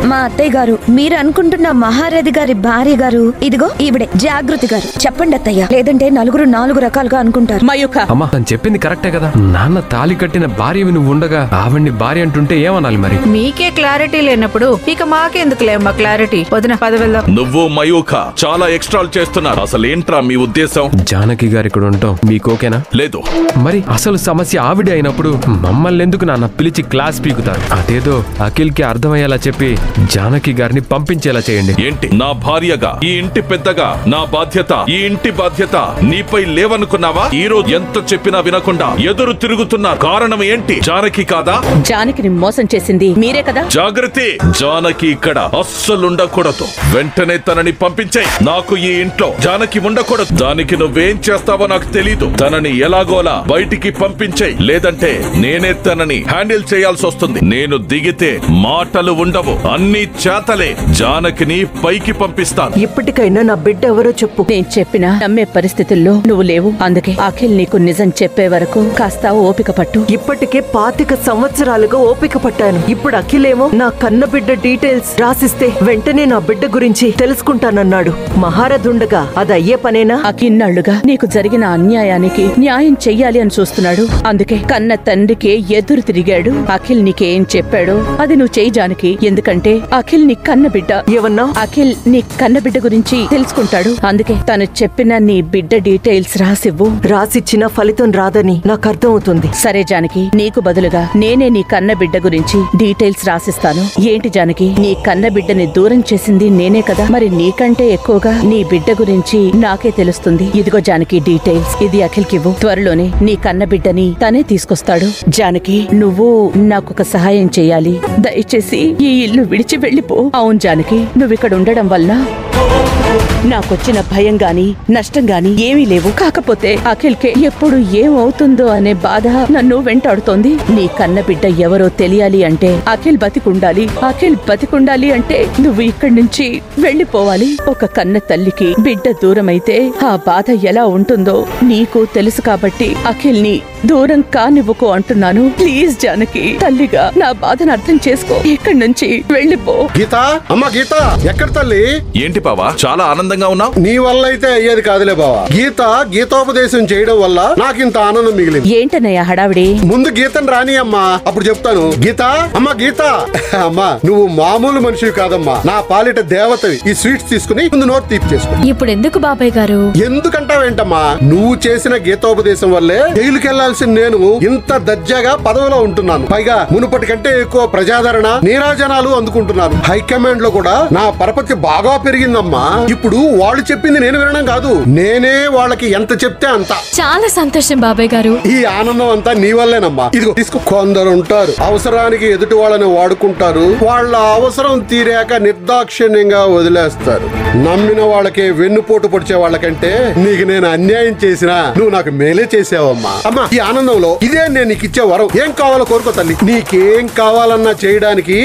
మా అత్తయ్య గారు, మీరు అనుకుంటున్న మహారథి గారి భార్య గారు ఇదిగో ఈవిడే జాగృతి గారు. చెప్పండి అత్తయ్య, లేదంటే నలుగురు 4 రకాలుగా అనుకుంటారు. మయూక, అమ్మా తను చెప్పింది కరెక్టే కదా. నాన్న తాళి కట్టిన భార్యవి నువ్వు ఉండగా ఆవిడ్ని భార్య అంటుంటే ఏమనాలి మరి? మీకే క్లారిటీ లేనప్పుడు ఇక మాకెందుకులేమ్మా క్లారిటీ. వదిన పద వెళ్దాం. నువ్వు మయూక చాలా ఎక్స్ట్రాల్ చేస్తున్నారు. అసలు ఏంట్రా మీ ఉద్దేశం? జానకి గారు ఇక్కడ ఉంటాం మీకు ఓకేనా? లేదు. మరి అసలు సమస్య ఆవిడే అయినప్పుడు మమ్మల్ని ఎందుకు నాన్న పిలిచి క్లాస్ పీకుతారు? అదేదో అఖిల్ కి అర్థమయ్యేలా చెప్పి జానకి గారిని పంపించేలా చేయండి. ఏంటి నా భార్యగా, ఈ ఇంటి పెద్దగా నా బాధ్యత, ఈ ఇంటి బాధ్యత నీపై లేవనుకున్నావా? ఈ రోజు ఎంత చెప్పినా వినకుండా ఎదురు తిరుగుతున్న కారణం ఏంటి? జానకి కాదా? జానకిని మోసం చేసింది మీరే కదా? జాగృతి, జానకి ఇక్కడ అస్సలుండకూడదు. వెంటనే తనని పంపించేయ్. నాకు ఈ ఇంట్లో జానకి ఉండకూడదు. దానికి నువ్వేం చేస్తావో నాకు తెలీదు. తనని ఎలాగోలా బయటికి పంపించేయ్, లేదంటే నేనే తనని హ్యాండిల్ చేయాల్సి వస్తుంది. నేను దిగితే మాటలు ఉండవు, అన్ని చేతలే. జానకిని పైకి పంపిస్తాను. ఇప్పటికైనా నా బిడ్డ ఎవరో చెప్పు. నేను చెప్పినా నమ్మే పరిస్థితుల్లో నువ్వు లేవు. అందుకే అఖిల్ నీకు నిజం చెప్పే వరకు కాస్త ఓపిక పట్టు. ఇప్పటికే 25 సంవత్సరాలుగా ఓపిక పట్టాను. ఇప్పుడు అఖిలేమో నా కన్న బిడ్డ డీటెయిల్స్ రాసిస్తే వెంటనే నా బిడ్డ గురించి తెలుసుకుంటానన్నాడు. మహారథుండగా అది అయ్యే పనేనా? అకిన్నాళ్లుగా నీకు జరిగిన అన్యాయానికి న్యాయం చెయ్యాలి అని చూస్తున్నాడు. అందుకే కన్న తండ్రికి ఎదురు తిరిగాడు. అఖిల్ నీకేం చెప్పాడో అది నువ్వు చెయ్యి జానకి. ఎందుకంటే అఖిల్ నీ కన్న బిడ్డ. ఏమన్నా? అఖిల్ నీ కన్న బిడ్డ గురించి తెలుసుకుంటాడు. అందుకే తను చెప్పిన నీ బిడ్డ డీటెయిల్స్ రాసివ్వు. రాసిచ్చిన ఫలితం రాదని నాకు అర్థమవుతుంది. సరే జానకి, నీకు బదులుగా నేనే నీ కన్న బిడ్డ గురించి డీటెయిల్స్ రాసిస్తాను. ఏంటి జానకి, నీ కన్న బిడ్డని దూరం చేసింది నేనే కదా? మరి నీకంటే ఎక్కువగా నీ బిడ్డ గురించి నాకే తెలుస్తుంది. ఇదిగో జానకి డీటెయిల్స్, ఇది అఖిల్కివ్వు. త్వరలోనే నీ కన్న బిడ్డని తనే తీసుకొస్తాడు. జానకి, నువ్వు నాకొక సహాయం చెయ్యాలి. దయచేసి ఈ ఇల్లు విడిచి వెళ్ళిపో. అవును జానకి, నువ్విక్కడ ఉండడం వల్ల నాకొచ్చిన భయం గాని నష్టం గాని ఏమీ లేవు. కాకపోతే అఖిల్కే ఎప్పుడు ఏమవుతుందో అనే బాధ నన్ను వెంటాడుతోంది. నీ కన్న బిడ్డ ఎవరో తెలియాలి అంటే అఖిల్ బతికుండాలి. అఖిల్ బతికుండాలి అంటే నువ్వు ఇక్కడి నుంచి వెళ్ళిపోవాలి. ఒక కన్న తల్లికి బిడ్డ దూరమైతే ఆ బాధ ఎలా ఉంటుందో నీకు తెలుసు కాబట్టి అఖిల్ ని దూరం కానివ్వకు అంటున్నాను. ప్లీజ్ జానకి, తల్లిగా నా బాధను అర్థం చేసుకో. ఇక్కడి నుంచి వెళ్ళిపో. గీత, అమ్మా గీత, ఎక్కడ తల్లి? ఏంటి బావా చాలా ఆనందంగా ఉన్నావు? నీ వల్ల అయితే అయ్యేది కాదులే బావా. గీతోపదేశం చేయడం వల్ల నాకింత ఆనందం మిగిలింది. ఏంటన్నయ్య హడావిడి? ముందు గీతను రాని అమ్మా, అప్పుడు చెప్తాను. గీత, అమ్మా గీత, అమ్మా నువ్వు మామూలు మనిషివి కాదమ్మా, నా పాలిట దేవతవి. ఈ స్వీట్స్ తీసుకుని ముందు నోట్ తీపి చేసుకో. ఇప్పుడు ఎందుకు బాబాయ్ గారు? ఎందుకంటావేంటమ్మా? నువ్వు చేసిన గీతోపదేశం వల్లే జైలుకెళ్లాల్సిన నేను ఇంత దర్జాగా పదవిలో ఉంటున్నాను. పైగా మునుపటి కంటే ఎక్కువ ప్రజాదరణ, నీరాజనాలు అందుకుంటున్నాను. హైకమాండ్ లో కూడా నా పరపతి బాగా పెరిగిందమ్మా. ఇప్పుడు వాళ్ళు చెప్పింది నేను వినడం కాదు, నేనే వాళ్ళకి ఎంత చెప్తే అంత. చాలా సంతోషం బాబాయ్ గారు. ఈ ఆనందం అంతా నీ వల్లేనమ్మా. ఇదిగో తీసుకో. కొందరు ఉంటారు అవసరానికి ఎదుటి వాళ్ళని వాడుకుంటారు, వాళ్ళ అవసరం తీరాక నిర్దాక్షిణ్యంగా వదిలేస్తారు. నమ్మిన వాళ్ళకే వెన్నుపోటు పొడిచే వాళ్ళకంటే నీకు నేను అన్యాయం చేసినా నువ్వు నాకు మేలే చేసావమ్మా. అమ్మా, ఈ ఆనందంలో ఇదే నేను నీకు ఇచ్చే వరం. ఏం కావాలో కోరుకో తల్లి. నీకేం కావాలన్నా చేయడానికి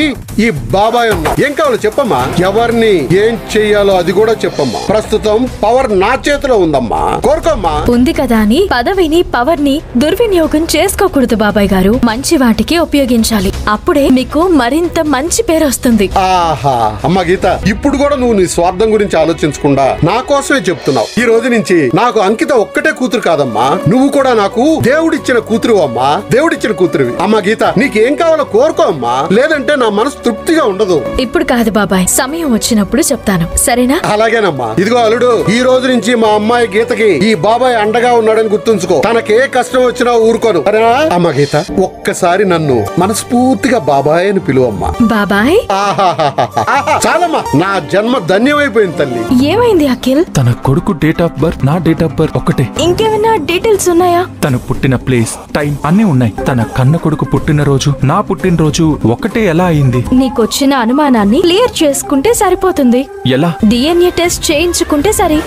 ఈ బాబాయ్ ఉన్నా. ఏం కావాలో చెప్పమ్మా. ఎవరిని ఏం చెయ్యాలో అది కూడా చెప్పమ్మా. ప్రస్తుతం పవర్ నా చేతిలో ఉందమ్మా, కోరుకోమ్మా. ఉంది కదా అని పదవిని పవర్ ని దుర్వినియోగం చేసుకోకూడదు బాబాయ్ గారు. మంచి వాటికి ఉపయోగించాలి. అప్పుడే మీకు మరింత మంచి పేరు వస్తుంది. ఆహా, అమ్మా గీత, ఇప్పుడు కూడా నువ్వు నీ స్వార్థం గురించి ఆలోచించకుండా నా కోసమే చెప్తున్నావు. ఈ రోజు నుంచి నాకు అంకిత ఒక్కటే కూతురు కాదమ్మా, నువ్వు కూడా నాకు దేవుడిచ్చిన కూతురు అమ్మా. దేవుడిచ్చిన కూతురువి. అమ్మా గీత, నీకేం కావాలో కోరుకో అమ్మా, లేదంటే నా మనసు తృప్తిగా ఉండదు. ఇప్పుడు కాదు బాబాయ్, సమయం వచ్చినప్పుడు చెప్తాను, సరేనా? అలాగేనమ్మా. ఇదిగో అల్లుడు, ఈ రోజు నుంచి మా అమ్మాయి గీతకి ఈ బాబాయ్ అండగా ఉన్నాడని గుర్తుంచుకో. తనకే కష్టం వచ్చినా ఊరుకోను, సరేనా? అమ్మా గీత, ఒక్కసారి నన్ను మనస్ఫూర్తిగా బాబాయ్ అని పిలువమ్మా. బాబాయ్. చాలమ్మా, నా జన్మ ధన్యమైపోయింది తల్లి. ఏమైంది అఖిల్? తన కొడుకు డేట్ ఆఫ్ బర్త్, నా డేట్ ఆఫ్ బర్త్ ఒకటే. ఇంకేమైనా డీటెయిల్స్ ఉన్నాయా? తను పుట్టిన ప్లేస్, టైం అన్నీ ఉన్నాయి. తన కన్న కొడుకు పుట్టినరోజు, నా పుట్టినరోజు ఒకటే ఎలా అయింది? నీకొచ్చిన అనుమానాన్ని క్లియర్ చేసుకుంటే సరిపోతుంది. ఎలా? DNA టెస్ట్ చేయించుకుంటే సరే.